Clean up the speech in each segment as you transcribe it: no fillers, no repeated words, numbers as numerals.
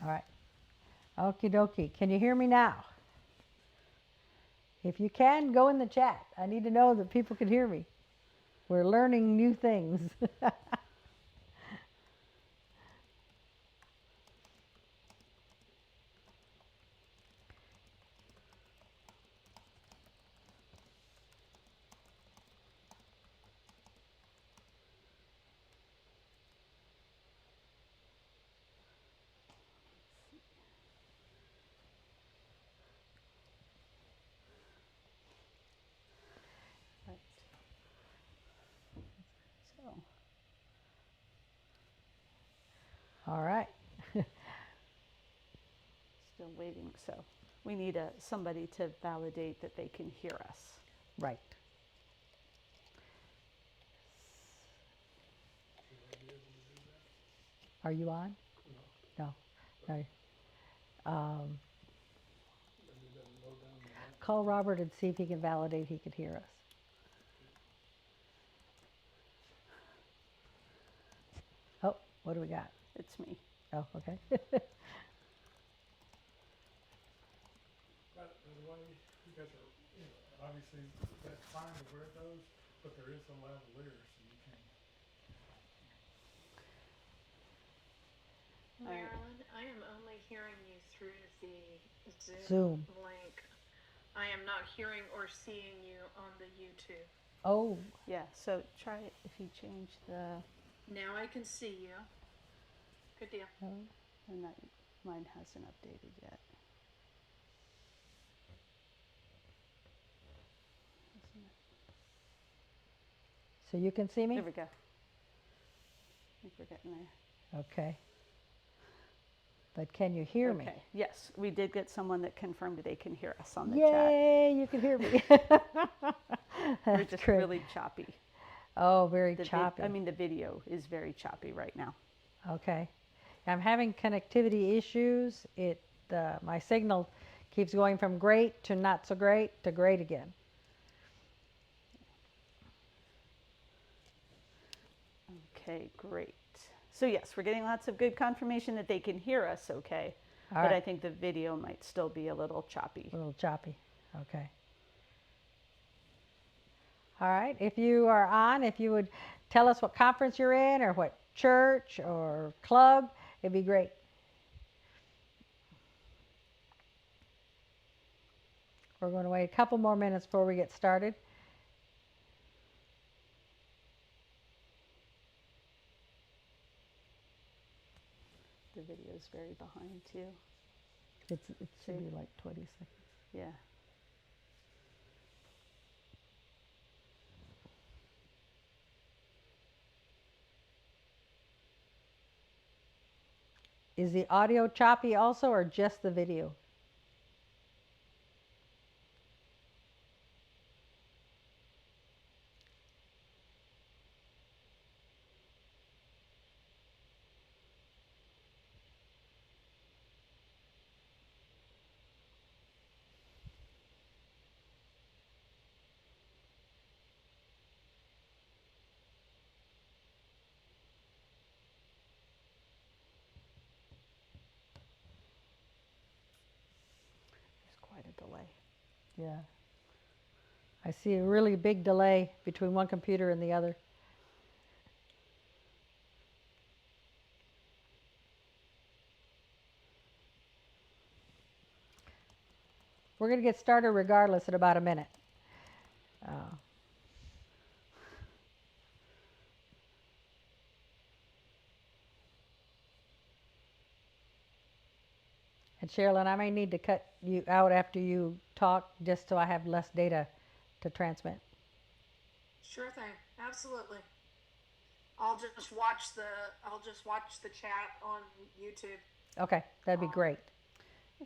All right. Okie dokie. Can you hear me now? If you can, go in the chat. I need to know that people can hear me. We're learning new things. Right. So, All right. still waiting. So, we need somebody to validate that they can hear us. Right. Are you on? No. No. Call Robert and see if he can validate he could hear us. Oh, what do we got? It's me. Oh, okay. By the way, you guys are, obviously, that's fine to wear those, but there is a lavalier, so you can. Marilyn, I am only hearing you through the Zoom. link. I am not hearing or seeing you on the YouTube. Oh, Yeah, so try it if you change the, Now I can see you. Good deal. and that mine hasn't updated yet. Isn't it? so you can see me? There we go. I think we're getting there. Okay. But can you hear me? Okay. Yes, we did get someone that confirmed they can hear us on the chat. Yay, you can hear me. We're That's just great. really choppy. Oh, very The choppy. the video is very choppy right now. Okay. I'm having connectivity issues. My signal keeps going from great to not so great to great again. Okay, great. So yes, we're getting lots of good confirmation that they can hear us okay, All but I right. think the video might still be a little choppy. A little choppy. Okay. All right. If you are on, if you would tell us what conference you're in or what church or club, it'd be great. We're going to wait a couple more minutes before we get started. The video is very behind too. It should See? be like 20 seconds. Yeah. Is the audio choppy also or just the video? There's quite a delay. Yeah. I see a really big delay between one computer and the other. We're going to get started regardless in about a minute. And Sherilyn, I may need to cut you out after you talk just so I have less data to transmit. Sure thing. Absolutely. I'll just watch the chat on YouTube. Okay, that'd be great.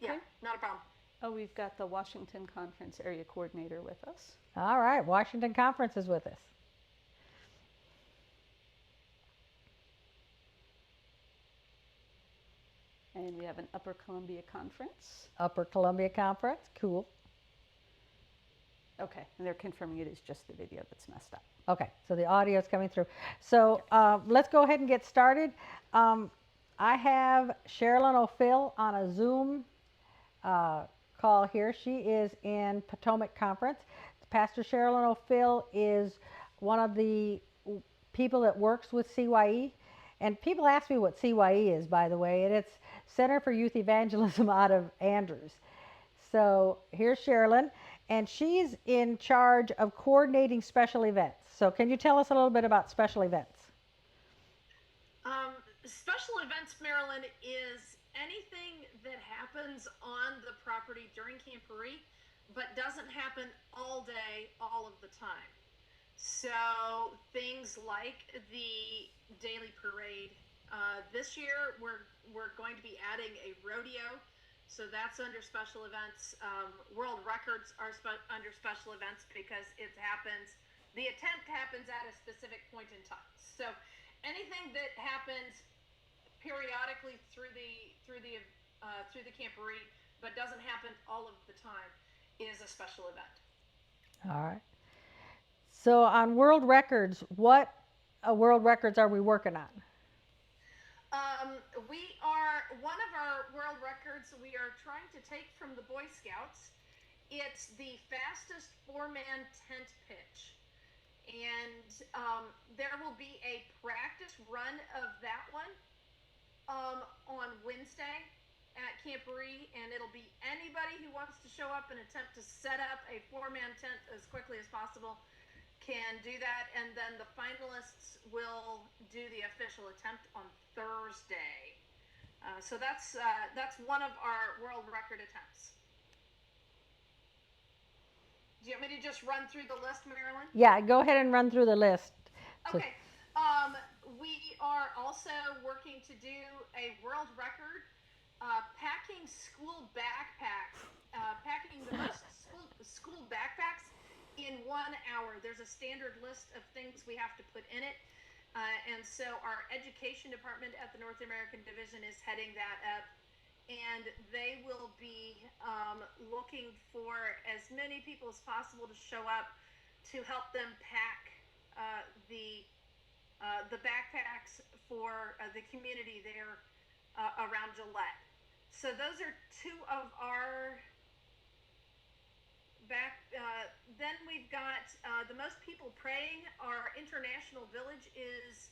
Yeah, not a problem. Oh, we've got the Washington Conference area coordinator with us. All right, Washington Conference is with us. And we have an Upper Columbia Conference. Upper Columbia Conference, cool. Okay, and they're confirming it is just the video that's messed up. Okay, so the audio is coming through. So let's go ahead and get started. I have Sherilyn O'Phil on a Zoom call here. She is in Potomac Conference. Pastor Sherilyn O'Phil is one of the people that works with CYE. And people ask me what CYE is, by the way, and it's Center for Youth Evangelism out of Andrews. So here's Sherilyn, and she's in charge of coordinating special events. So can you tell us a little bit about special events? Special events, Marilyn, is anything that happens on the property during Camporee, but doesn't happen all day, all of the time. So things like the daily parade. This year, we're going to be adding a rodeo, so that's under special events. World records are under special events because it happens. The attempt happens at a specific point in time. So anything that happens periodically through the Camporee, but doesn't happen all of the time, is a special event. All right. So on world records, what world records are we working on? We are, one of our world records we are trying to take from the Boy Scouts. It's the fastest 4-man tent pitch. And there will be a practice run of that one on Wednesday at Camporee, and it'll be anybody who wants to show up and attempt to set up a 4-man tent as quickly as possible can do that, and then the finalists will do the official attempt on Thursday. So that's one of our world record attempts. Do you want me to just run through the list, Marilyn? Yeah, go ahead and run through the list. Okay. We are also working to do a world record packing school backpacks, packing the most school backpacks in 1 hour. There's a standard list of things we have to put in it. And so our education department at the North American Division is heading that up. And they will be looking for as many people as possible to show up to help them pack the backpacks for the community there around Gillette. So those are two of our then we've got the most people praying. Our International Village is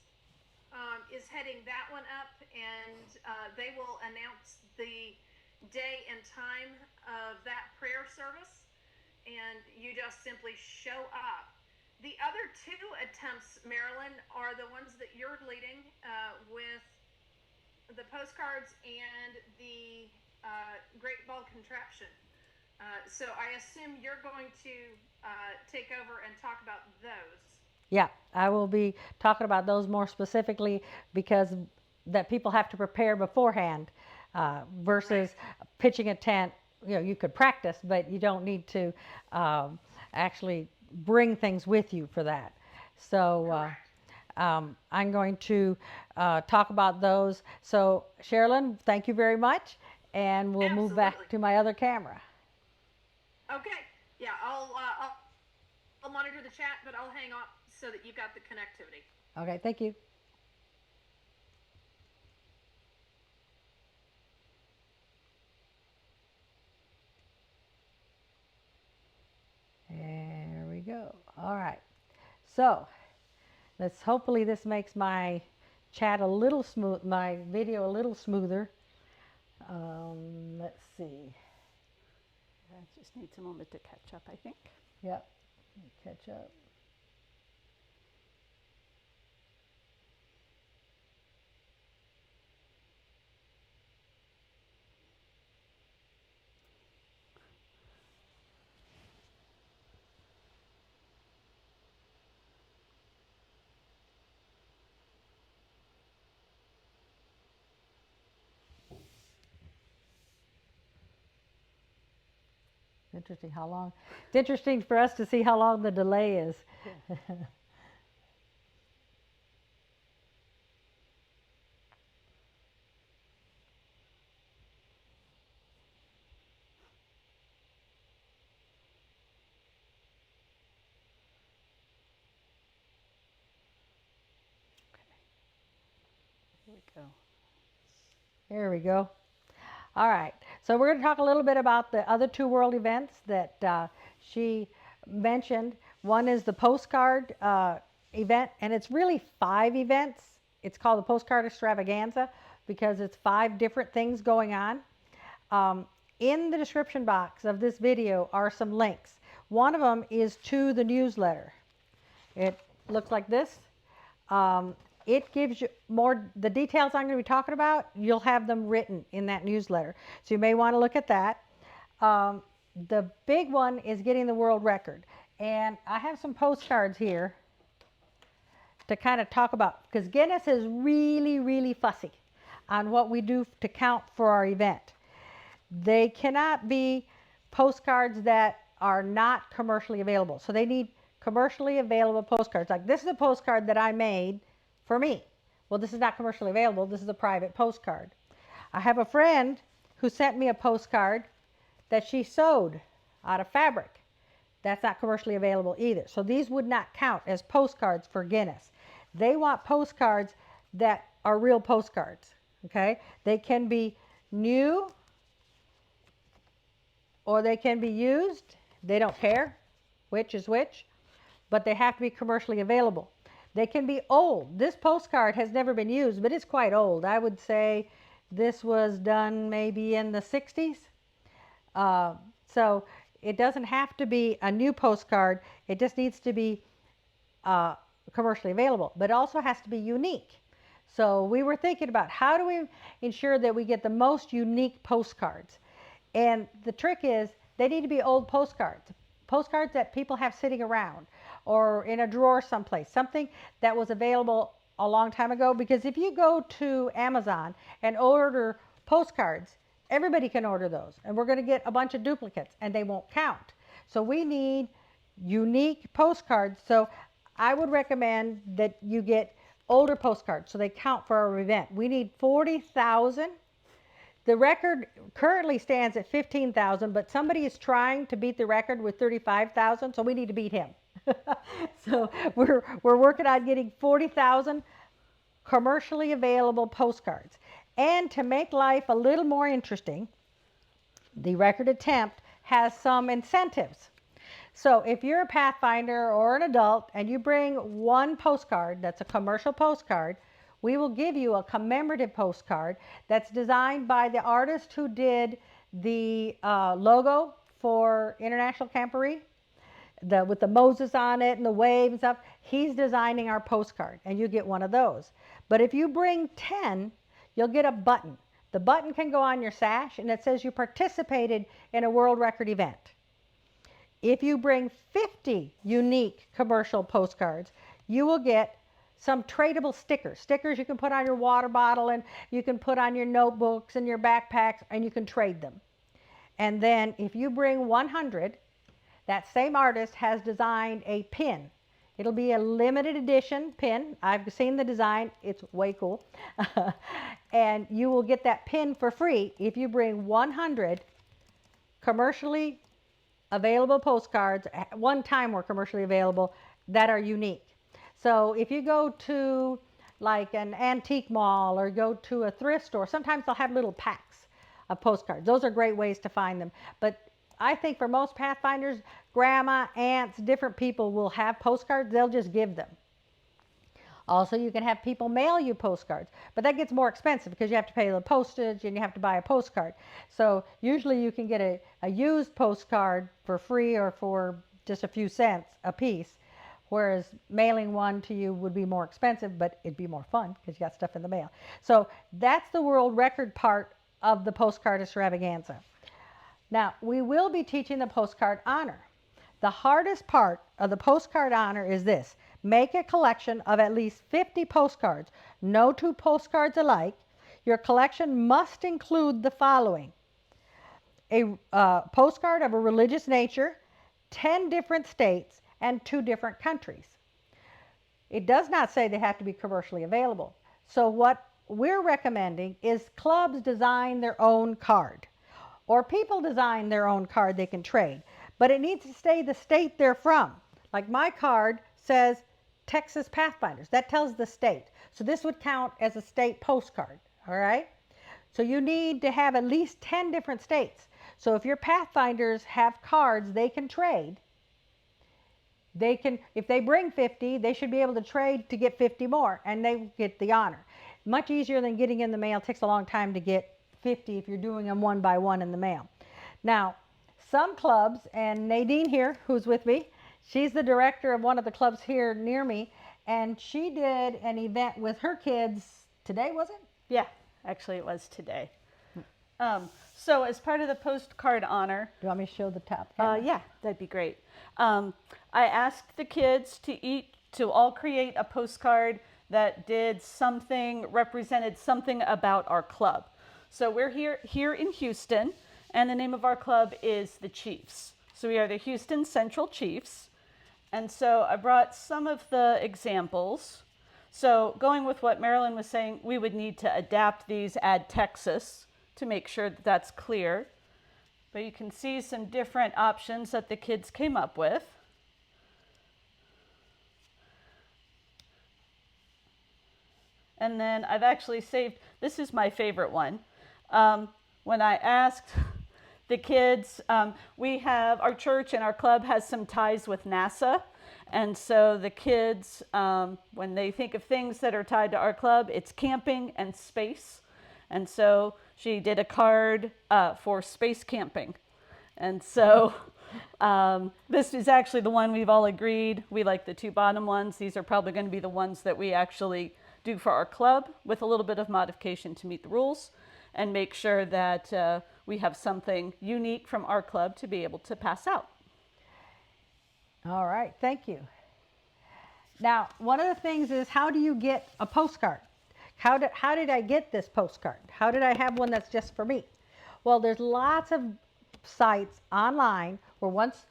heading that one up, and they will announce the day and time of that prayer service, and you just simply show up. The other two attempts, Marilyn, are the ones that you're leading with the postcards and the Great Ball Contraption. So I assume you're going to take over and talk about those. Yeah, I will be talking about those more specifically because that people have to prepare beforehand versus pitching a tent. You know, you could practice, but you don't need to actually bring things with you for that. So I'm going to talk about those. So Sherilyn, thank you very much, and we'll move back to my other camera. Okay. Yeah, I'll monitor the chat, but I'll hang up so that you've got the connectivity. Okay, thank you. There we go. All right. So hopefully this makes my chat a little smooth, my video a little smoother. Let's see. I just need a moment to catch up, I think. Yep, catch up. Interesting how long. It's interesting for us to see how long the delay is. Yeah. Here we go. Here we go. All right, so we're going to talk a little bit about the other two world events that she mentioned. One is the postcard event, and it's really 5 events. It's called the Postcard Extravaganza because it's 5 different things going on. In the description box of this video are some links. One of them is to the newsletter. It looks like this. It gives you more, the details I'm going to be talking about, you'll have them written in that newsletter. So you may want to look at that. The big one is getting the world record. And I have some postcards here to kind of talk about, because Guinness is really, really fussy on what we do to count for our event. They cannot be postcards that are not commercially available. So they need commercially available postcards. Like this is a postcard that I made for me. Well, this is not commercially available. This is a private postcard. I have a friend who sent me a postcard that she sewed out of fabric. That's not commercially available either. So these would not count as postcards for Guinness. They want postcards that are real postcards. Okay? They can be new or they can be used. They don't care which is which, but they have to be commercially available. They can be old. This postcard has never been used, but it's quite old. I would say this was done maybe in the 60s. So it doesn't have to be a new postcard. It just needs to be commercially available, but it also has to be unique. So we were thinking about how do we ensure that we get the most unique postcards. And the trick is they need to be old postcards. Postcards that people have sitting around or in a drawer someplace, something that was available a long time ago. Because if you go to Amazon and order postcards, everybody can order those. And we're going to get a bunch of duplicates and they won't count. So we need unique postcards. So I would recommend that you get older postcards so they count for our event. We need 40,000. The record currently stands at 15,000, but somebody is trying to beat the record with 35,000, so we need to beat him. So we're working on getting 40,000 commercially available postcards. And to make life a little more interesting, the record attempt has some incentives. So if you're a Pathfinder or an adult and you bring one postcard that's a commercial postcard, we will give you a commemorative postcard that's designed by the artist who did the logo for International Camporee, with the Moses on it and the wave and stuff. He's designing our postcard, and you get one of those. But if you bring 10, you'll get a button. The button can go on your sash, and it says you participated in a world record event. If you bring 50 unique commercial postcards, you will get some tradable stickers. Stickers you can put on your water bottle and you can put on your notebooks and your backpacks, and you can trade them. And then if you bring 100, that same artist has designed a pin. It'll be a limited edition pin. I've seen the design. It's way cool. And you will get that pin for free if you bring 100 commercially available postcards. At one time were commercially available that are unique. So if you go to like an antique mall or go to a thrift store, sometimes they'll have little packs of postcards. Those are great ways to find them. But I think for most Pathfinders, grandma, aunts, different people will have postcards. They'll just give them. Also, you can have people mail you postcards, but that gets more expensive because you have to pay the postage and you have to buy a postcard. So usually you can get a used postcard for free or for just a few cents a piece. Whereas mailing one to you would be more expensive, but it'd be more fun because you got stuff in the mail. So that's the world record part of the Postcard Extravaganza. Now, we will be teaching the postcard honor. The hardest part of the postcard honor is this: make a collection of at least 50 postcards, no 2 postcards alike. Your collection must include the following: a postcard of a religious nature, 10 different states, and 2 different countries. It does not say they have to be commercially available. So what we're recommending is clubs design their own card, or people design their own card they can trade, but it needs to stay the state they're from. Like my card says Texas Pathfinders. That tells the state. So this would count as a state postcard, all right? So you need to have at least 10 different states. So if your Pathfinders have cards they can trade, they can, if they bring 50, they should be able to trade to get 50 more, and they get the honor. Much easier than getting in the mail. It takes a long time to get 50 if you're doing them one by one in the mail. Now, some clubs, and Nadine here, who's with me, she's the director of one of the clubs here near me, and she did an event with her kids today, was it? Yeah, actually it was today. So as part of the postcard honor, Do you want me to show the top camera? yeah, that'd be great. I asked the kids to all create a postcard that did something, represented something about our club. So we're here in Houston, and the name of our club is the Chiefs. So we are the Houston Central Chiefs. And so I brought some of the examples. So going with what Marilyn was saying, we would need to adapt these, add Texas to make sure that that's clear. But you can see some different options that the kids came up with. And then I've actually saved, this is my favorite one. When I asked the kids, our church and our club has some ties with NASA. And so the kids, when they think of things that are tied to our club, it's camping and space. And so she did a card for space camping. And so this is actually the one we've all agreed. We like the two bottom ones. These are probably going to be the ones that we actually do for our club with a little bit of modification to meet the rules and make sure that we have something unique from our club to be able to pass out. All right, thank you. Now, one of the things is, how do you get a postcard? How did I get this postcard? How did I have one that's just for me? Well, there's lots of sites online where once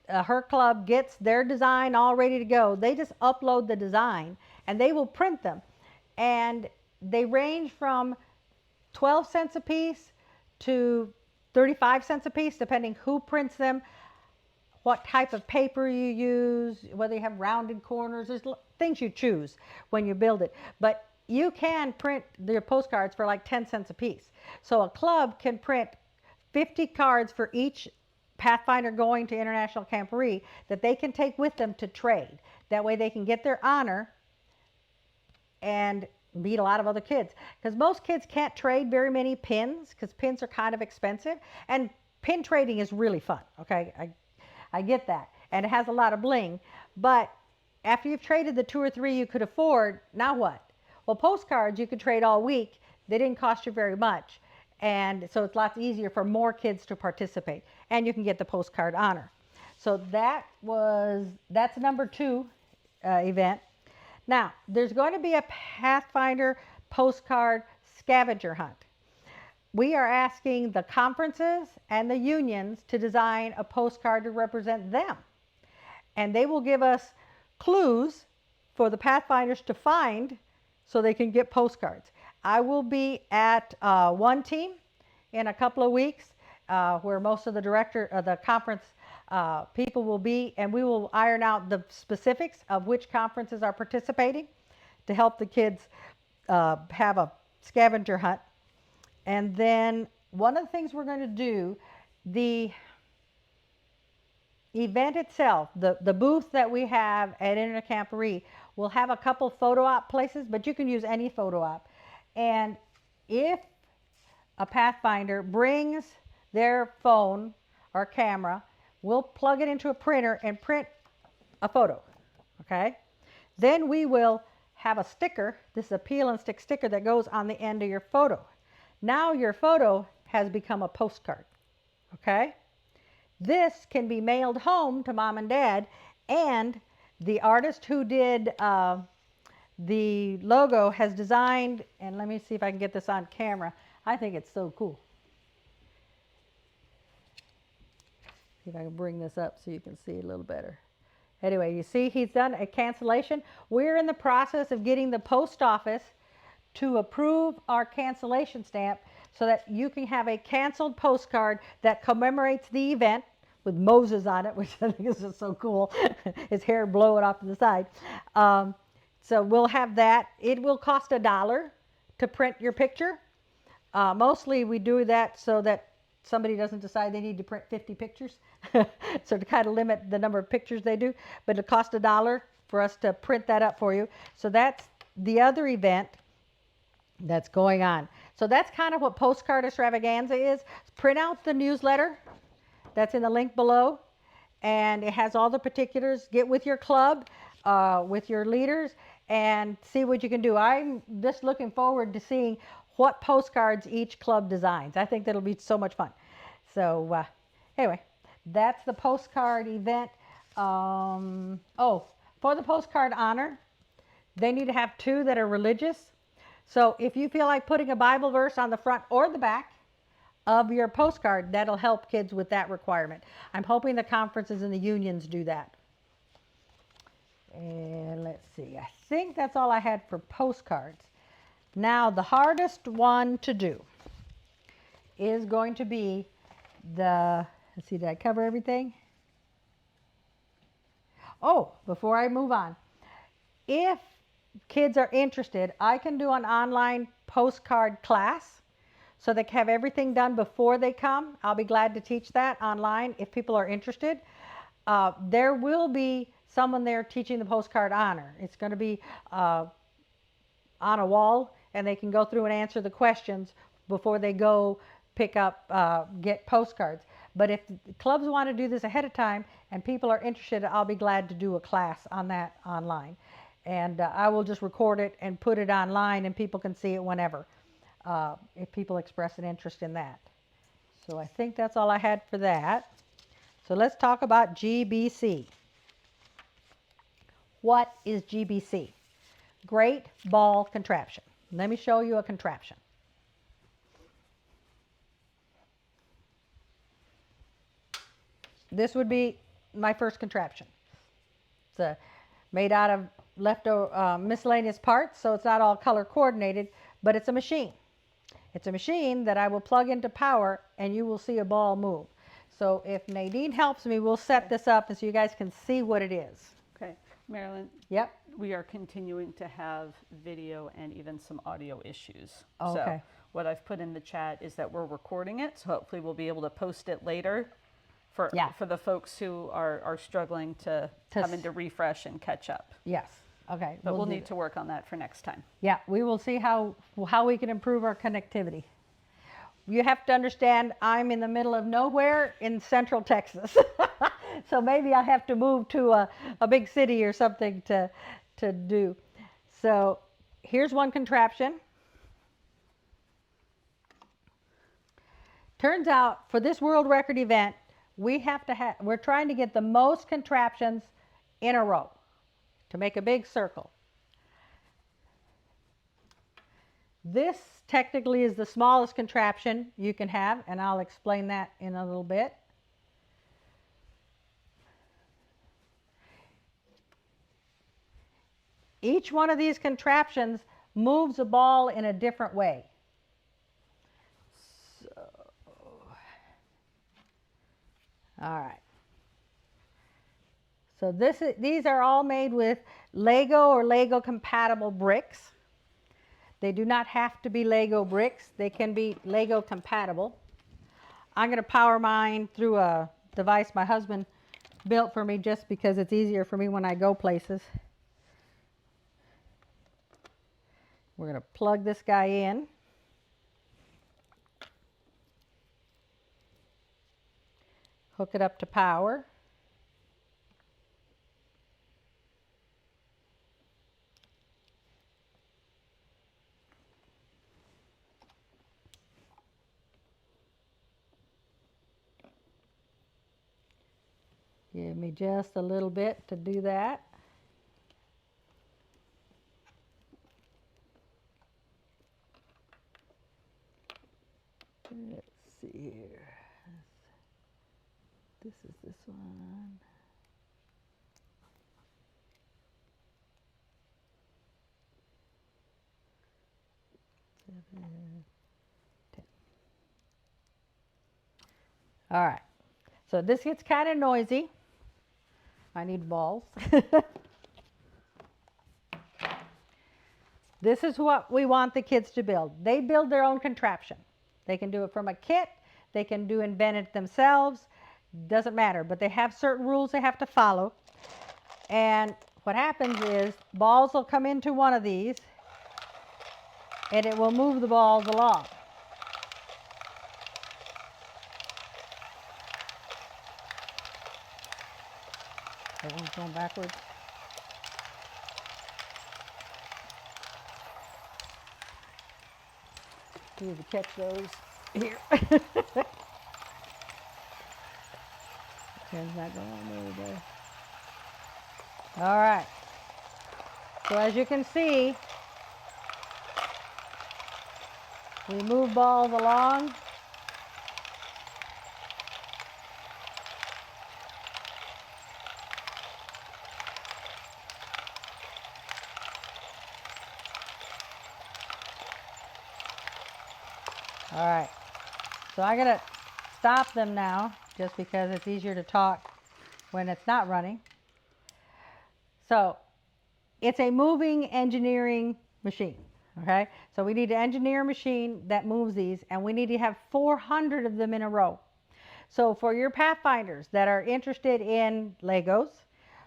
her club gets their design all ready to go, they just upload the design and they will print them. And they range from 12 cents a piece to 35 cents a piece, depending who prints them, what type of paper you use, whether you have rounded corners. There's things you choose when you build it. But you can print your postcards for like 10 cents a piece. So a club can print 50 cards for each Pathfinder going to International Camporee that they can take with them to trade. That way they can get their honor and meet a lot of other kids. Because most kids can't trade very many pins, because pins are kind of expensive. And pin trading is really fun, okay? I get that. And it has a lot of bling. But after you've traded the 2 or 3 you could afford, now what? Well, postcards you could trade all week. They didn't cost you very much. And so it's lots easier for more kids to participate. And you can get the postcard honor. So that's number 2 event. Now, there's going to be a Pathfinder postcard scavenger hunt. We are asking the conferences and the unions to design a postcard to represent them. And they will give us clues for the Pathfinders to find so they can get postcards. I will be at one team in a couple of weeks where most of the conference people will be, and we will iron out the specifics of which conferences are participating to help the kids have a scavenger hunt. And then one of the things we're going to do, the event itself, the booth that we have at International Camporee, will have a couple photo op places, but you can use any photo op. And if a Pathfinder brings their phone or camera, we'll plug it into a printer and print a photo, okay? Then we will have a sticker. This is a peel and stick sticker that goes on the end of your photo. Now your photo has become a postcard, okay? This can be mailed home to mom and dad, and the artist who did the logo has designed, and let me see if I can get this on camera. I think it's so cool. See if I can bring this up so you can see it a little better. Anyway, you see he's done a cancellation. We're in the process of getting the post office to approve our cancellation stamp so that you can have a canceled postcard that commemorates the event with Moses on it, which I think is just so cool. His hair blowing off to the side. So we'll have that. It will cost $1 to print your picture. Mostly we do that so that somebody doesn't decide they need to print 50 pictures. So to kind of limit the number of pictures they do, but it costs $1 for us to print that up for you. So that's the other event that's going on. So that's kind of what Postcard Extravaganza is. Print out the newsletter that's in the link below, and it has all the particulars. Get with your club, with your leaders, and see what you can do. I'm just looking forward to seeing what postcards each club designs. I think that'll be so much fun. So anyway, that's the postcard event. Oh, for the postcard honor, they need to have 2 that are religious. So if you feel like putting a Bible verse on the front or the back of your postcard, that'll help kids with that requirement. I'm hoping the conferences and the unions do that. And let's see, I think that's all I had for postcards. Now the hardest one to do is going to be let's see, did I cover everything? Oh, before I move on, if kids are interested, I can do an online postcard class so they can have everything done before they come. I'll be glad to teach that online if people are interested. There will be someone there teaching the postcard honor. It's going to be on a wall, and they can go through and answer the questions before they go pick up, get postcards. But if clubs want to do this ahead of time and people are interested, I'll be glad to do a class on that online. And I will just record it and put it online, and people can see it whenever, if people express an interest in that. So I think that's all I had for that. So let's talk about GBC. What is GBC? Great Ball Contraption. Let me show you a contraption. This would be my first contraption. It's made out of leftover miscellaneous parts, so it's not all color coordinated, but it's a machine. It's a machine that I will plug into power, and you will see a ball move. So if Nadine helps me, we'll set this up so you guys can see what it is. Okay, Marilyn. Yep. We are continuing to have video and even some audio issues. Oh, okay. So what I've put in the chat is that we're recording it, so hopefully we'll be able to post it later for the folks who are struggling to having to refresh and catch up. Yes. Okay. But we'll need to work on that for next time. Yeah, we will see how we can improve our connectivity. You have to understand, I'm in the middle of nowhere in central Texas. So maybe I have to move to a big city or something to do. So here's one contraption. Turns out for this world record event, we're trying to get the most contraptions in a row to make a big circle. This technically is the smallest contraption you can have, and I'll explain that in a little bit. Each one of these contraptions moves a ball in a different way. So, all right. So these are all made with Lego or Lego compatible bricks. They do not have to be Lego bricks. They can be Lego compatible. I'm going to power mine through a device my husband built for me just because it's easier for me when I go places. We're going to plug this guy in. Hook it up to power. Give me just a little bit to do that. Let's see here. This is this one. Seven, 10. All right. So this gets kind of noisy. I need balls. This is what we want the kids to build. They build their own contraption. They can do it from a kit. They can invent it themselves. Doesn't matter, but they have certain rules they have to follow. And what happens is balls will come into one of these and it will move the balls along. That one's going backwards. See if we catch those here. Pen's not going on there today. All right. So as you can see, we move balls along. All right, so I'm gonna stop them now just because it's easier to talk when it's not running. So it's a moving engineering machine, okay? So we need to engineer a machine that moves these, and we need to have 400 of them in a row. So for your Pathfinders that are interested in Legos,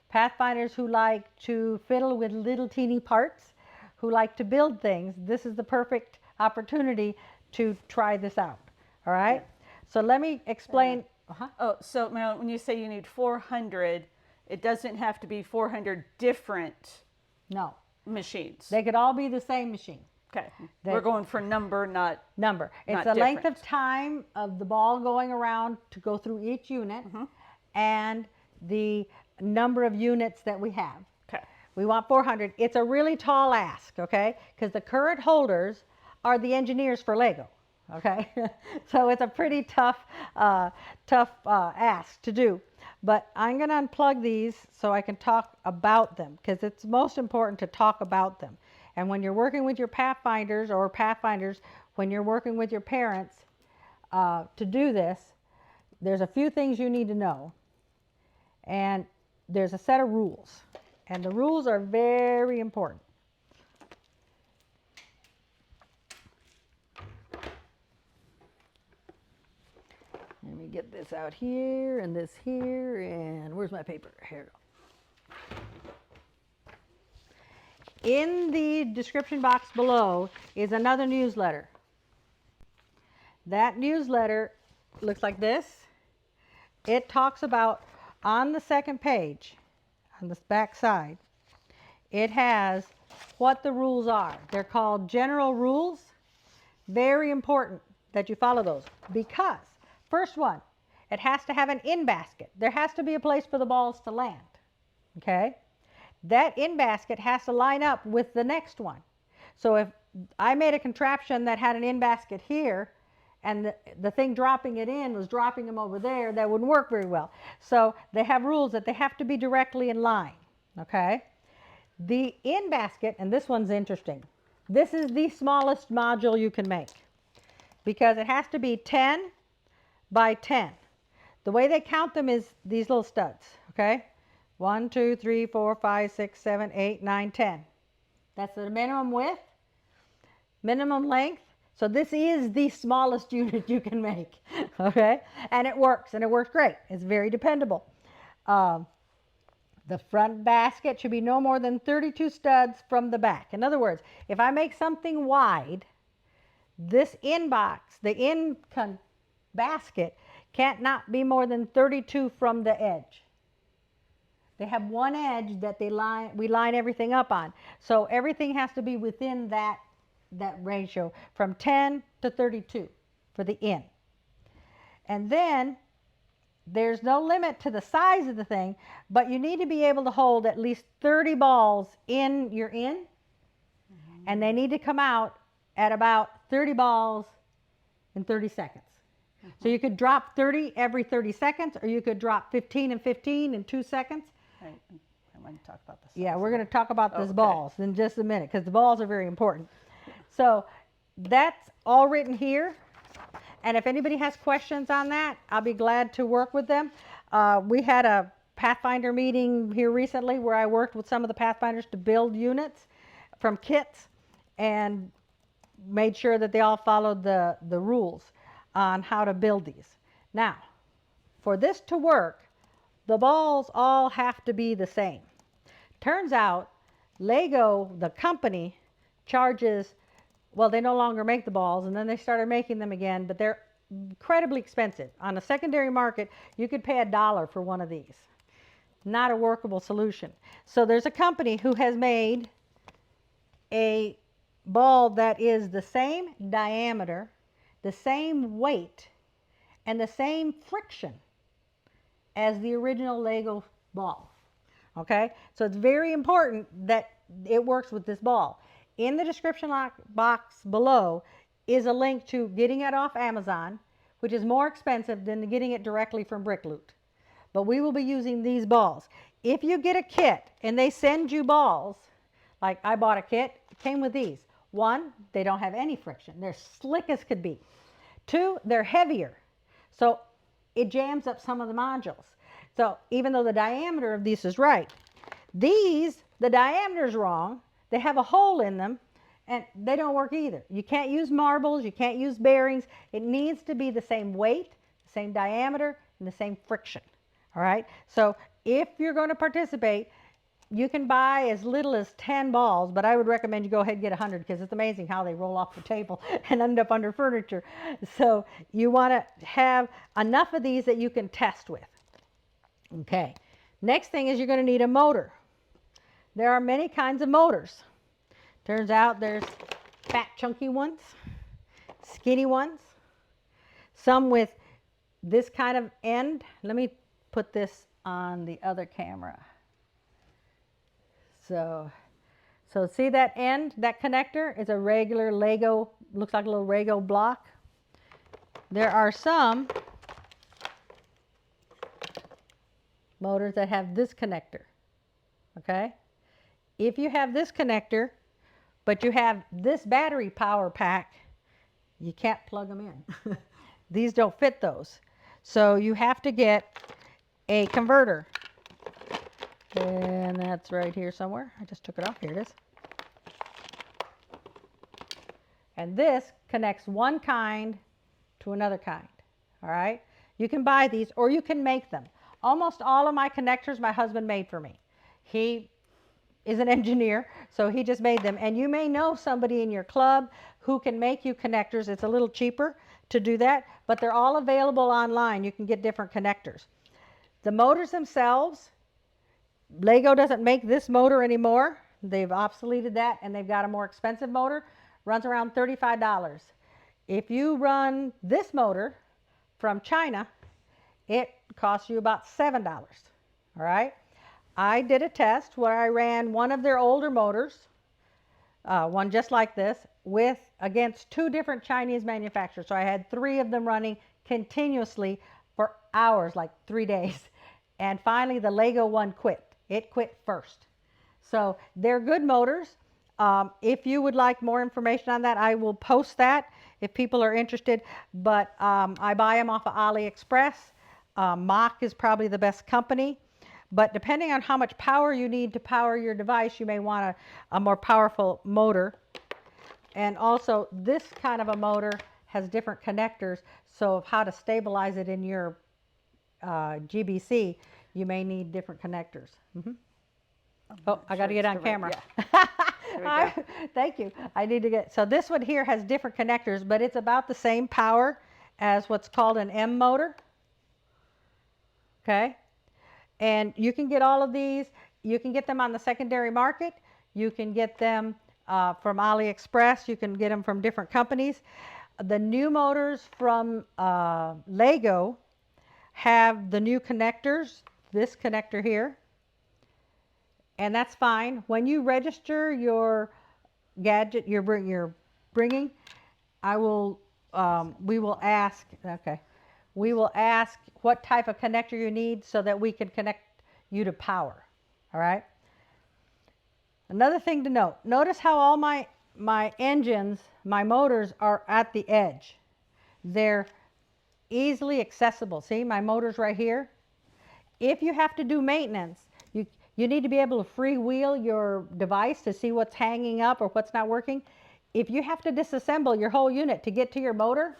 Pathfinders who like to fiddle with little teeny parts, who like to build things, this is the perfect opportunity to try this out. All right, so let me explain. Oh, so Marilyn, when you say you need 400, it doesn't have to be 400 different machines. They could all be the same machine. Okay, we're going for number, not number. It's not the different. length of time of the ball going around to go through each unit, and the number of units that we have. Okay. We want 400. It's a really tall ask, okay? Because the current holders are the engineers for Lego, okay? So it's a pretty tough ask to do. But I'm going to unplug these so I can talk about them, because it's most important to talk about them. And when you're working with your Pathfinders or Pathfinders, when you're working with your parents to do this, there's a few things you need to know. And there's a set of rules. And the rules are very important. Let me get this out here and this here, and where's my paper? Here we go. In the description box below is another newsletter. That newsletter looks like this. It talks about, on the second page, on this back side, it has what the rules are. They're called general rules. Very important that you follow those, because first one, it has to have an in basket. There has to be a place for the balls to land, okay? That in basket has to line up with the next one. So if I made a contraption that had an in basket here, and the thing dropping it in was dropping them over there, that wouldn't work very well. So they have rules that they have to be directly in line, okay? The in basket, and this one's interesting, this is the smallest module you can make, because it has to be 10 by 10. The way they count them is these little studs, okay? 1, 2, 3, 4, 5, 6, 7, 8, 9, 10. That's the minimum width, minimum length. So this is the smallest unit you can make, okay? And it works great. It's very dependable. The front basket should be no more than 32 studs from the back. In other words, if I make something wide, this in box, the in basket, can't not be more than 32 from the edge. They have one edge that we line everything up on. So everything has to be within that ratio from 10 to 32 for the in. And then there's no limit to the size of the thing, but you need to be able to hold at least 30 balls in your in, and they need to come out at about 30 balls in 30 seconds. So you could drop 30 every 30 seconds, or you could drop 15 and 15 in 2 seconds. Right. I want to talk about this. Yeah, we're going to talk about those balls in just a minute, because the balls are very important. So that's all written here. And if anybody has questions on that, I'll be glad to work with them. We had a Pathfinder meeting here recently where I worked with some of the Pathfinders to build units from kits. and made sure that they all followed the rules on how to build these. Now, for this to work, the balls all have to be the same. Turns out Lego, the company, charges, well, they no longer make the balls, and then they started making them again, but they're incredibly expensive. On the secondary market, you could pay $1 for one of these. Not a workable solution. So there's a company who has made a ball that is the same diameter, the same weight, and the same friction as the original Lego ball. Okay, so it's very important that it works with this ball. In the description box below is a link to getting it off Amazon, which is more expensive than getting it directly from Brickloot. But we will be using these balls. If you get a kit and they send you balls, like I bought a kit, it came with these. One, they don't have any friction. They're slick as could be. Two, they're heavier. So it jams up some of the modules. So even though the diameter of these is right, these, the diameter is wrong. They have a hole in them, and they don't work either. You can't use marbles. You can't use bearings. It needs to be the same weight, the same diameter, and the same friction. All right? So if you're going to participate, you can buy as little as 10 balls, but I would recommend you go ahead and get 100 because it's amazing how they roll off the table and end up under furniture. So you want to have enough of these that you can test with. Okay, next thing is you're going to need a motor. There are many kinds of motors. Turns out there's fat, chunky ones, skinny ones, some with this kind of end. Let me put this on the other camera. So see that end, that connector is a regular Lego, looks like a little Lego block. There are some motors that have this connector, okay? If you have this connector, but you have this battery power pack, you can't plug them in. These don't fit those. So you have to get a converter. And that's right here somewhere. I just took it off. Here it is. And this connects one kind to another kind. All right? You can buy these or you can make them. Almost all of my connectors my husband made for me. He is an engineer, so he just made them. And you may know somebody in your club who can make you connectors. It's a little cheaper to do that, but they're all available online. You can get different connectors. The motors themselves, Lego doesn't make this motor anymore. They've obsoleted that, and they've got a more expensive motor. Runs around $35. If you run this motor from China, it costs you about $7. All right? I did a test where I ran one of their older motors, one just like this, against 2 different Chinese manufacturers. So I had 3 of them running continuously for hours, like 3 days. And finally, the Lego one quit. It quit first. So they're good motors. If you would like more information on that, I will post that if people are interested. But I buy them off of AliExpress. BuildMoc is probably the best company. But depending on how much power you need to power your device, you may want a more powerful motor. And also, this kind of a motor has different connectors. So how to stabilize it in your GBC, you may need different connectors. Oh, I got to get on camera. Yeah. Thank you. I need to get, so this one here has different connectors, but it's about the same power as what's called an M motor. Okay. And you can get all of these. You can get them on the secondary market. You can get them from AliExpress. You can get them from different companies. The new motors from Lego have the new connectors, this connector here. And that's fine. When you register your gadget you're bringing, we will ask, okay, we will ask what type of connector you need so that we can connect you to power. All right. Another thing to note, notice how all my engines, my motors are at the edge. They're easily accessible. See, my motor's right here. If you have to do maintenance, you need to be able to freewheel your device to see what's hanging up or what's not working. if you have to disassemble your whole unit to get to your motor,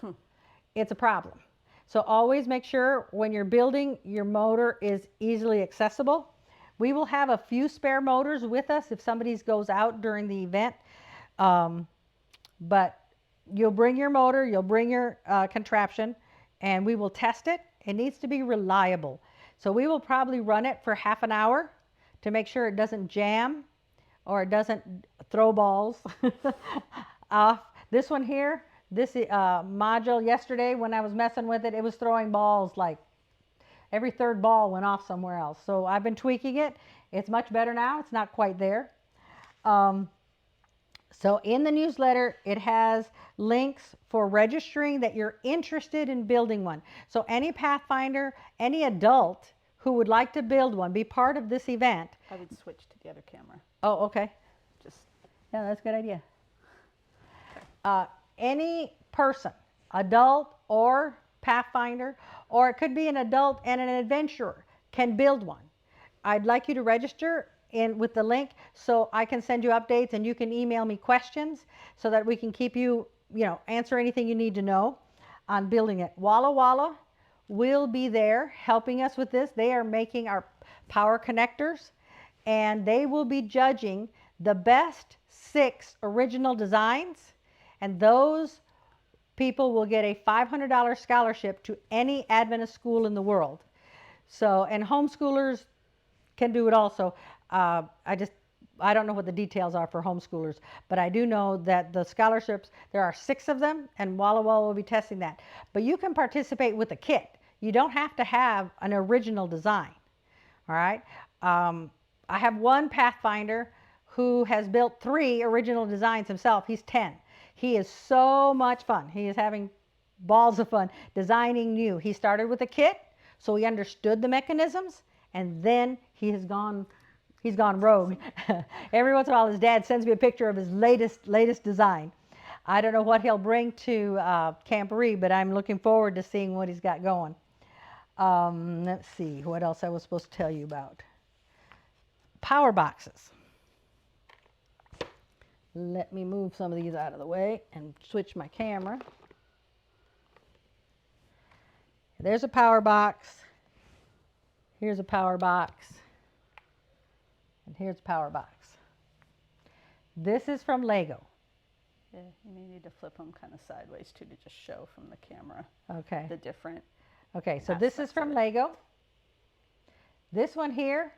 it's a problem. So always make sure when you're building, your motor is easily accessible. We will have a few spare motors with us if somebody goes out during the event. But you'll bring your motor, you'll bring your contraption, and we will test it. It needs to be reliable. So we will probably run it for half an hour to make sure it doesn't jam or it doesn't throw balls off. This one here, this module yesterday when I was messing with it, it was throwing balls like every third ball went off somewhere else. So I've been tweaking it. It's much better now. It's not quite there. So in the newsletter, it has links for registering that you're interested in building one. So any Pathfinder, any adult who would like to build one, be part of this event. I would switch to the other camera. Oh, okay. Just Yeah, that's a good idea. Any person, adult or Pathfinder, or it could be an adult and an adventurer, can build one. I'd like you to register with the link so I can send you updates and you can email me questions so that we can keep you, answer anything you need to know on building it. Walla Walla will be there helping us with this. They are making our power connectors and they will be judging the best 6 original designs, and those people will get a $500 scholarship to any Adventist school in the world. So, and homeschoolers can do it also. I don't know what the details are for homeschoolers, but I do know that the scholarships, there are 6 of them, and Walla Walla will be testing that. But you can participate with a kit. You don't have to have an original design. All right. I have one Pathfinder who has built 3 original designs himself. He's 10. He is so much fun. He is having balls of fun designing new. He started with a kit, so he understood the mechanisms, and then he's gone rogue. Every once in a while, his dad sends me a picture of his latest design. I don't know what he'll bring to Camporee, but I'm looking forward to seeing what he's got going. Let's see what else I was supposed to tell you about. Power boxes. Let me move some of these out of the way and switch my camera. There's a power box. Here's a power box. And here's a power box. This is from Lego. Yeah, you may need to flip them kind of sideways too to just show from the camera. Okay. The different. Okay, so this is from Lego. This one here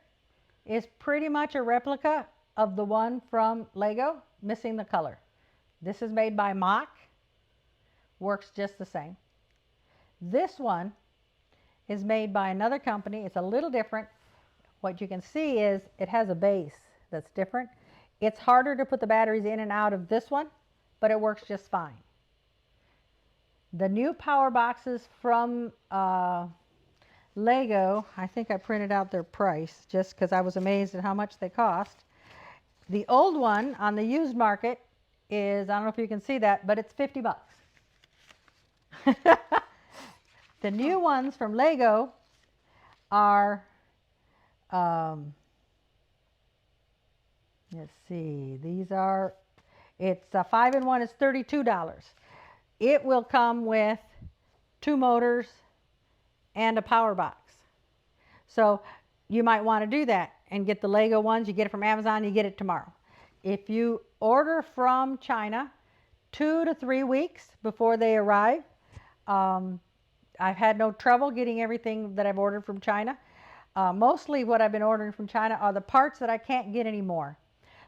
is pretty much a replica of the one from Lego, missing the color. This is made by BuildMoc. Works just the same. This one is made by another company. It's a little different. What you can see is it has a base that's different. It's harder to put the batteries in and out of this one, but it works just fine. The new power boxes from Lego, I think I printed out their price just because I was amazed at how much they cost. The old one on the used market is, I don't know if you can see that, but it's 50 bucks. The new ones from Lego are, let's see, these are, it's a 5-in-1 is $32. It will come with 2 motors and a power box. So you might want to do that and get the Lego ones. You get it from Amazon, you get it tomorrow. If you order from China, 2 to 3 weeks before they arrive. I've had no trouble getting everything that I've ordered from China. Mostly what I've been ordering from China are the parts that I can't get anymore.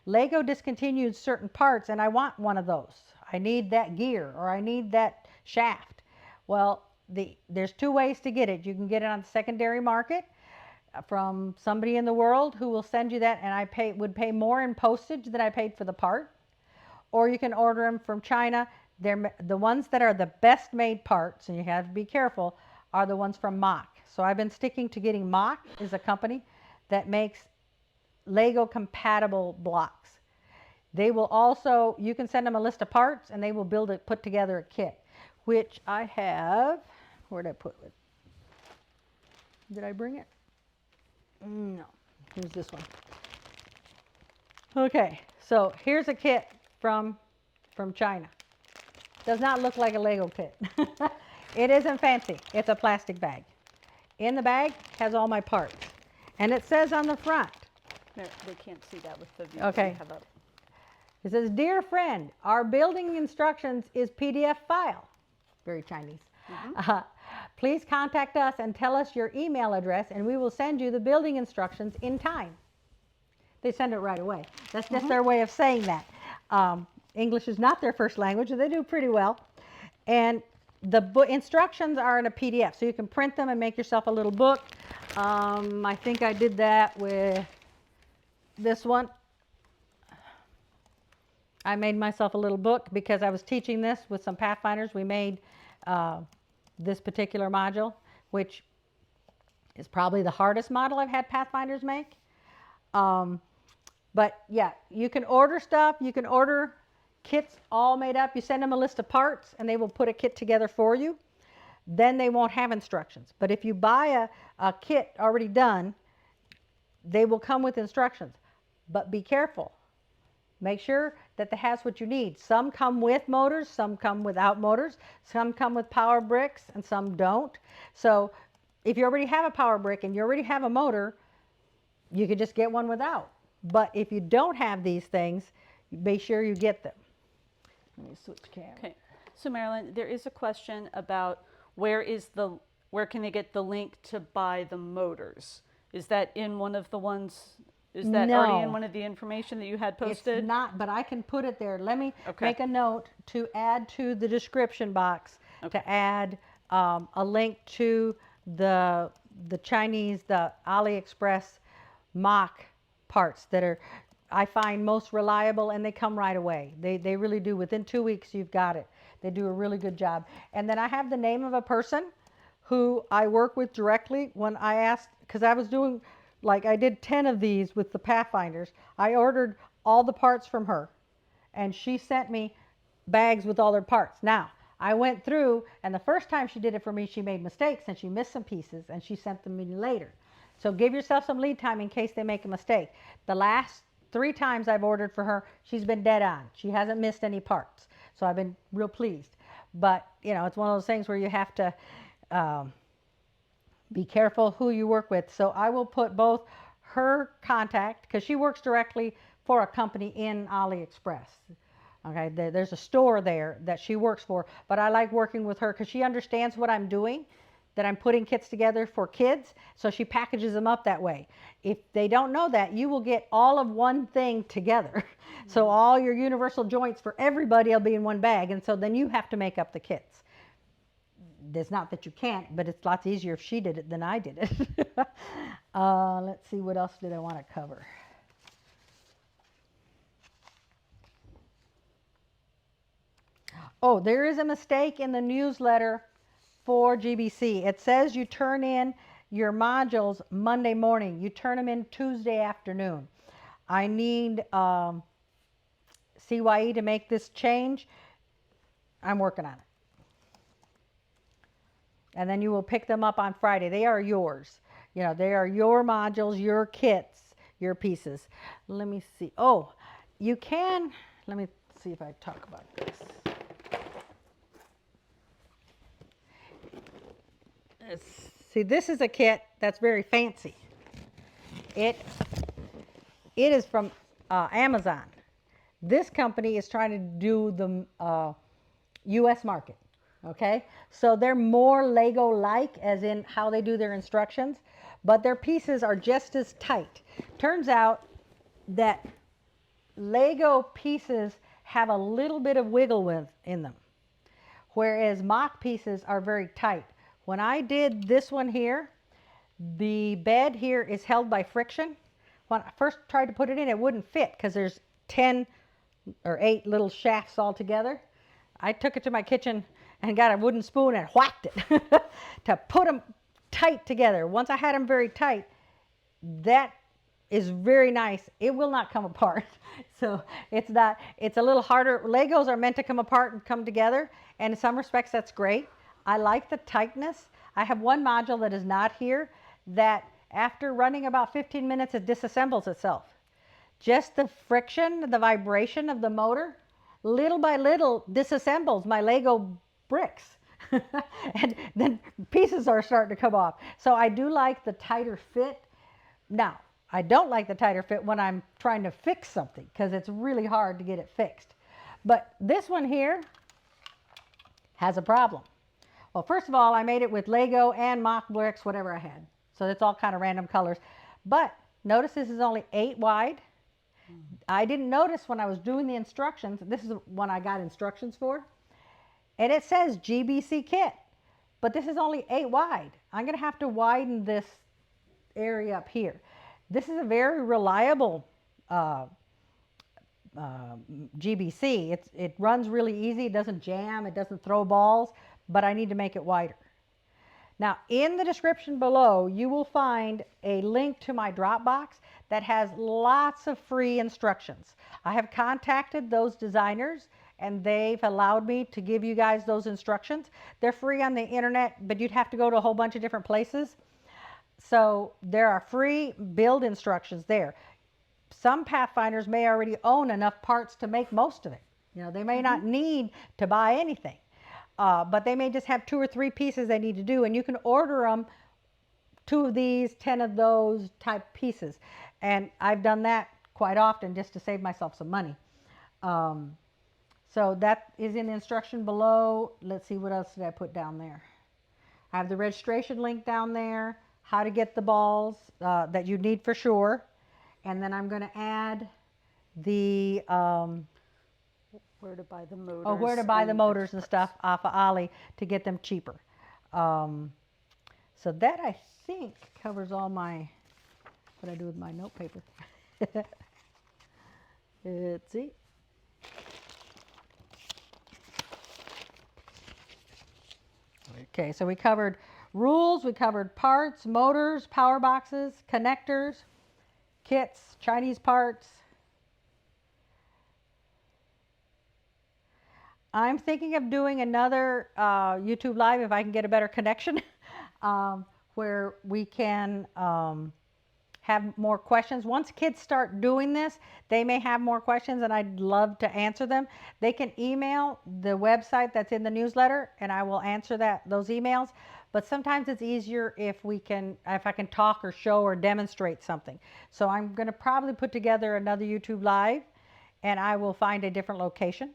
Lego discontinued certain parts and I want one of those. I need that gear or I need that shaft. Well, there's 2 ways to get it. You can get it on the secondary market from somebody in the world who will send you that, and I would pay more in postage than I paid for the part. Or you can order them from China. They're the ones that are the best made parts, and you have to be careful, are the ones from BuildMoc. So I've been sticking to getting BuildMoc, is a company that makes Lego compatible blocks. They will also, you can send them a list of parts and they will put together a kit, which I have. Where did I put it? Did I bring it? No. Here's this one. Okay, so here's a kit from from China. Does not look like a Lego kit. It isn't fancy. It's a plastic bag. In the bag has all my parts. And it says on the front, They can't see that with the view Okay. that we have up. it says, "Dear friend, our building instructions is PDF file." Very Chinese. "Please contact us and tell us your email address and we will send you the building instructions in time." They send it right away. That's just their way of saying that. English is not their first language, and they do pretty well. And the instructions are in a PDF, so you can print them and make yourself a little book. I think I did that with this one. I made myself a little book because I was teaching this with some Pathfinders. We made this particular module, which is probably the hardest model I've had Pathfinders make. But yeah, you can order stuff. You can order kits all made up. You send them a list of parts and they will put a kit together for you. Then they won't have instructions. But if you buy a kit already done, they will come with instructions. But be careful. Make sure that it has what you need. Some come with motors, some come without motors, some come with power bricks, and some don't. So if you already have a power brick and you already have a motor, you could just get one without. But if you don't have these things, be sure you get them. Let me switch camera. Okay. So Marilyn, there is a question about where can they get the link to buy the motors? Is that in one of the ones? Is that already in one of the information that you had posted? It's not, but I can put it there. Let me Okay. make a note to add to the description box, to add a link to the Chinese, the AliExpress mock parts that are, I find, most reliable, and they come right away. They really do. Within 2 weeks, you've got it. They do a really good job. And then I have the name of a person who I work with directly. When I asked, because I was doing, like, I did 10 of these with the Pathfinders. I ordered all the parts from her, and she sent me bags with all their parts. Now, I went through, and the first time she did it for me, she made mistakes, and she missed some pieces, and she sent them in later. So give yourself some lead time in case they make a mistake. The last 3 times I've ordered for her, she's been dead on. She hasn't missed any parts. So I've been real pleased. But, you know, it's one of those things where you have to be careful who you work with. So I will put both her contact, because she works directly for a company in AliExpress. Okay, there's a store there that she works for, but I like working with her because she understands what I'm doing, that I'm putting kits together for kids, so she packages them up that way. If they don't know that, you will get all of one thing together. So all your universal joints for everybody will be in one bag, and so then you have to make up the kits. It's not that you can't, but it's lots easier if she did it than I did it. Let's see, what else did I want to cover? Oh, there is a mistake in the newsletter for GBC. It says you turn in your modules Monday morning. You turn them in Tuesday afternoon. I need CYE to make this change. I'm working on it. And then you will pick them up on Friday. They are yours. You know, they are your modules, your kits, your pieces. Let me see. Oh, you can, let me see if I talk about this. See, this is a kit that's very fancy. It is from Amazon. This company is trying to do the U.S. market, okay? So they're more Lego-like, as in how they do their instructions, but their pieces are just as tight. Turns out that Lego pieces have a little bit of wiggle width in them, whereas mock pieces are very tight. When I did this one here, the bed here is held by friction. When I first tried to put it in, it wouldn't fit because there's 10 or 8 little shafts all together. I took it to my kitchen and got a wooden spoon and whacked it to put them tight together. Once I had them very tight, that is very nice. It will not come apart. So it's a little harder. Legos are meant to come apart and come together, and in some respects that's great. I like the tightness. I have one module that is not here that after running about 15 minutes, it disassembles itself. Just the friction, the vibration of the motor little by little disassembles my Lego bricks. And then pieces are starting to come off. So I do like the tighter fit. Now, I don't like the tighter fit when I'm trying to fix something because it's really hard to get it fixed. But this one here has a problem. Well, first of all, I made it with Lego and mock bricks, whatever I had. So it's all kind of random colors. But notice this is only 8 wide. I didn't notice when I was doing the instructions. This is one I got instructions for. And it says GBC kit. But this is only 8 wide. I'm going to have to widen this area up here. This is a very reliable GBC. It runs really easy. It doesn't jam. It doesn't throw balls. But I need to make it wider. Now, in the description below, you will find a link to my Dropbox that has lots of free instructions. I have contacted those designers, and they've allowed me to give you guys those instructions. They're free on the internet, but you'd have to go to a whole bunch of different places. So there are free build instructions there. Some Pathfinders may already own enough parts to make most of it. You know, they may not need to buy anything. But they may just have 2 or 3 pieces they need to do, and you can order them 2 of these, 10 of those type pieces. And I've done that quite often just to save myself some money. So that is in the instruction below. Let's see, what else did I put down there? I have the registration link down there, how to get the balls that you need for sure. And then I'm going to add the... where to buy the motors. Oh, where to buy the motors and stuff off of Ali to get them cheaper. So that, I think, covers all my, what I do with my note paper. Let's see. Okay, so we covered rules, we covered parts, motors, power boxes, connectors, kits, Chinese parts. I'm thinking of doing another YouTube Live if I can get a better connection where we can have more questions. Once kids start doing this, they may have more questions and I'd love to answer them. They can email the website that's in the newsletter and I will answer those emails. But sometimes it's easier if I can talk or show or demonstrate something. So I'm going to probably put together another YouTube Live and I will find a different location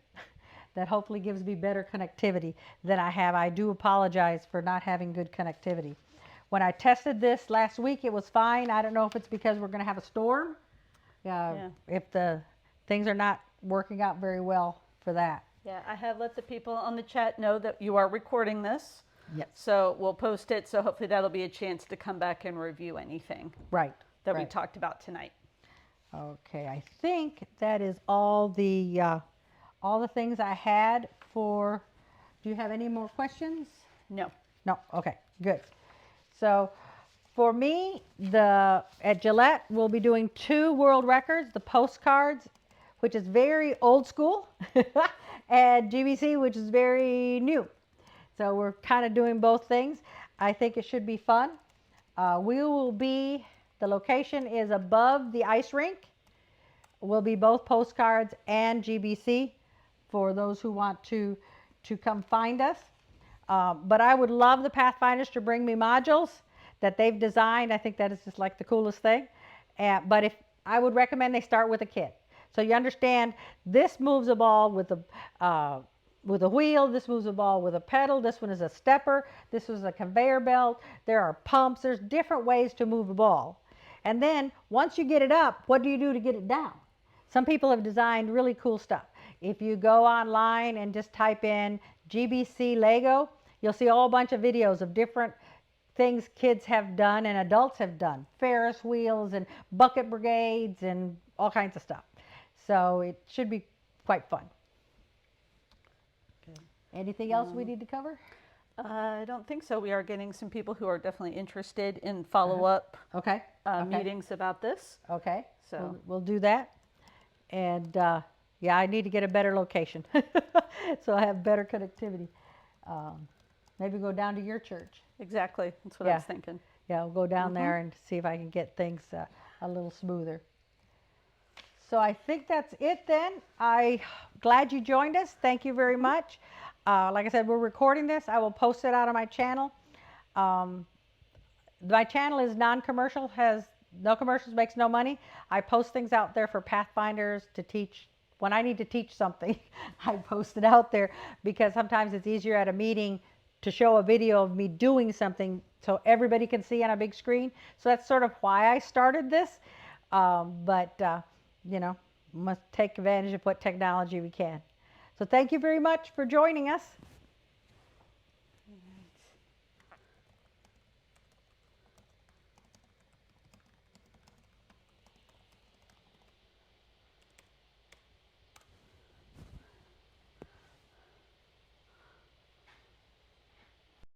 that hopefully gives me better connectivity than I have. I do apologize for not having good connectivity. When I tested this last week, it was fine. I don't know if it's because we're going to have a storm. If the things are not working out very well for that. Yeah, I have let the people on the chat know that you are recording this. Yes. So we'll post it. So hopefully that'll be a chance to come back and review anything that we talked about tonight. Okay, I think that is all the things I had for. Do you have any more questions? No. No. Okay, good. So for me, at Gillette, we'll be doing 2 world records, the postcards, which is very old school, and GBC, which is very new. So we're kind of doing both things. I think it should be fun. The location is above the ice rink. Will be both postcards and GBC for those who want to come find us. But I would love the Pathfinders to bring me modules that they've designed. I think that is just like the coolest thing. But I would recommend they start with a kit. So you understand this moves a ball with a wheel, this moves a ball with a pedal, this one is a stepper, this is a conveyor belt, there are pumps, there's different ways to move a ball. And then once you get it up, what do you do to get it down? Some people have designed really cool stuff. If you go online and just type in GBC Lego, you'll see a whole bunch of videos of different things kids have done and adults have done. Ferris wheels and bucket brigades and all kinds of stuff. So it should be quite fun. Good. Anything else we need to cover? I don't think so. We are getting some people who are definitely interested in follow-up meetings about this. Okay. So we'll do that. And yeah, I need to get a better location so I have better connectivity. Maybe go down to your church. Exactly. That's what I was thinking. Yeah, I'll go down there and see if I can get things a little smoother. So I think that's it then. I glad you joined us. Thank you very much. Like I said, we're recording this. I will post it out on my channel. My channel is non-commercial, has no commercials, makes no money. I post things out there for Pathfinders to teach. When I need to teach something, I post it out there because sometimes it's easier at a meeting to show a video of me doing something so everybody can see on a big screen. So that's sort of why I started this. You know, must take advantage of what technology we can. So thank you very much for joining us.